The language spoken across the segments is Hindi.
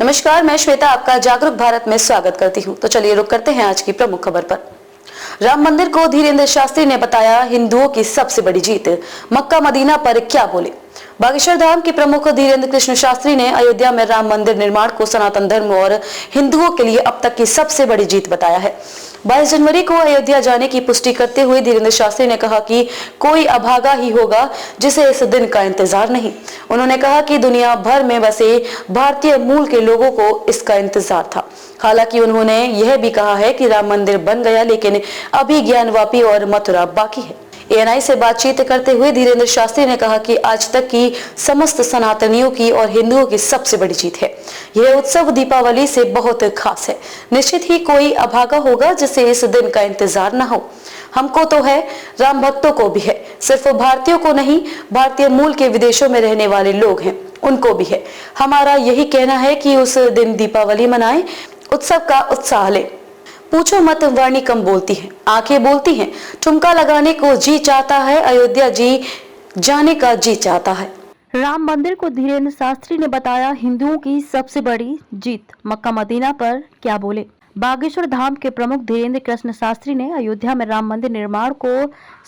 नमस्कार, मैं श्वेता आपका जागरूक भारत में स्वागत करती हूँ। तो चलिए रुक करते हैं आज की प्रमुख खबर पर। राम मंदिर को धीरेन्द्र शास्त्री ने बताया हिंदुओं की सबसे बड़ी जीत, मक्का मदीना पर क्या बोले। बागेश्वर धाम के प्रमुख धीरेन्द्र कृष्ण शास्त्री ने अयोध्या में राम मंदिर निर्माण को सनातन धर्म और हिंदुओं के लिए अब तक की सबसे बड़ी जीत बताया है। 22 जनवरी को अयोध्या जाने की पुष्टि करते हुए धीरेन्द्र शास्त्री ने कहा कि कोई अभागा ही होगा जिसे इस दिन का इंतजार नहीं। उन्होंने कहा कि दुनिया भर में बसे भारतीय मूल के लोगों को इसका इंतजार था। हालांकि उन्होंने यह भी कहा है कि राम मंदिर बन गया, लेकिन अभी ज्ञानवापी और मथुरा बाकी है। एएनआई से बातचीत करते हुए धीरेन्द्र शास्त्री ने कहा कि आज तक की समस्त सनातनियों की और हिंदुओं की सबसे बड़ी जीत है। यह उत्सव दीपावली से बहुत खास है। निश्चित ही कोई अभागा होगा जिसे इस दिन का इंतजार न हो। हमको तो है, राम भक्तों को भी है, सिर्फ भारतीयों को नहीं, भारतीय मूल के विदेशों में रहने वाले लोग हैं उनको भी है। हमारा यही कहना है कि उस दिन दीपावली मनाएं, उत्सव का उत्साह लें। पूछो मत वाणी कम बोलती है, आंखें बोलती हैं। ठुमका लगाने को जी चाहता है, अयोध्या जी जाने का जी चाहता है। राम मंदिर को धीरेन्द्र शास्त्री ने बताया हिंदुओं की सबसे बड़ी जीत, मक्का मदीना पर क्या बोले। बागेश्वर धाम के प्रमुख धीरेन्द्र कृष्ण शास्त्री ने अयोध्या में राम मंदिर निर्माण को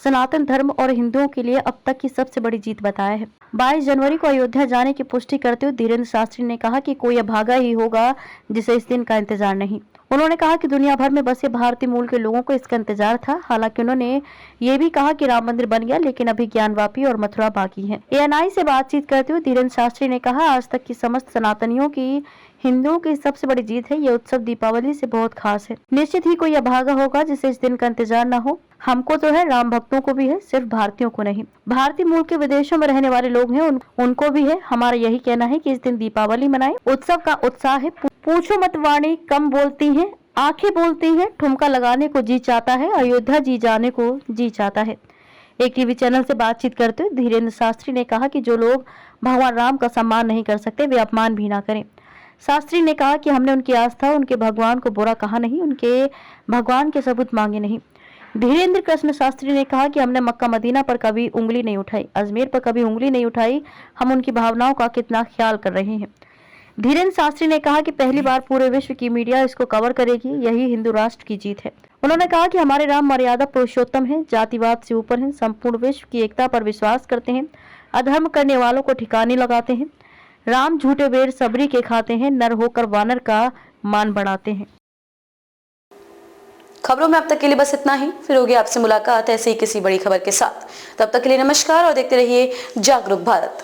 सनातन धर्म और हिंदुओं के लिए अब तक की सबसे बड़ी जीत बताया है। 22 जनवरी को अयोध्या जाने की पुष्टि करते हुए धीरेन्द्र शास्त्री ने कहा कि कोई अभागा ही होगा जिसे इस दिन का इंतजार नहीं। उन्होंने कहा कि दुनिया भर में बसे भारतीय मूल के लोगों को इसका इंतजार था। हालांकि उन्होंने ये भी कहा कि राम मंदिर बन गया, लेकिन अभी ज्ञानवापी और मथुरा बाकी है। एएनआई से बातचीत करते हुए धीरेन्द्र शास्त्री ने कहा, आज तक की समस्त सनातनियों की हिंदुओं की सबसे बड़ी जीत है। ये उत्सव दीपावली से बहुत खास है। निश्चित ही कोई अभागा होगा जिसे इस दिन का इंतजार न हो। हमको तो है, राम भक्तों को भी है, सिर्फ भारतीयों को नहीं। भारतीय मूल के विदेशों में रहने वाले लोग हैं उनको भी है। हमारा यही कहना है कि इस दिन दीपावली मनाएं, उत्सव का उत्साह है। पूछो मत वाणी कम बोलती हैं, आंखें बोलती हैं। ठुमका लगाने को जी चाहता है, अयोध्या जी जाने को जी चाहता है। एक टीवी चैनल से बातचीत करते हुए धीरेन्द्र शास्त्री ने कहा कि जो लोग भगवान राम का सम्मान नहीं कर सकते वे अपमान भी ना करें। शास्त्री ने कहा कि हमने उनकी आस्था, उनके भगवान को बुरा कहा नहीं, उनके भगवान के सबूत मांगे नहीं। धीरेन्द्र कृष्ण शास्त्री ने कहा कि हमने मक्का मदीना पर कभी उंगली नहीं उठाई, अजमेर पर कभी उंगली नहीं उठाई। हम उनकी भावनाओं का कितना ख्याल कर रहे हैं। धीरेन्द्र शास्त्री ने कहा कि पहली बार पूरे विश्व की मीडिया इसको कवर करेगी, यही हिंदू राष्ट्र की जीत है। उन्होंने कहा कि हमारे राम मर्यादा पुरुषोत्तम हैं, जातिवाद से ऊपर हैं, संपूर्ण विश्व की एकता पर विश्वास करते हैं, अधर्म करने वालों को ठिकाने लगाते हैं। राम झूठे बेर सबरी के खाते हैं, नर होकर वानर का मान बढ़ाते हैं। खबरों में अब तक के लिए बस इतना ही। फिर होगी आपसे मुलाकात ऐसे ही किसी बड़ी खबर के साथ। तब तक के लिए नमस्कार और देखते रहिए जागरूक भारत।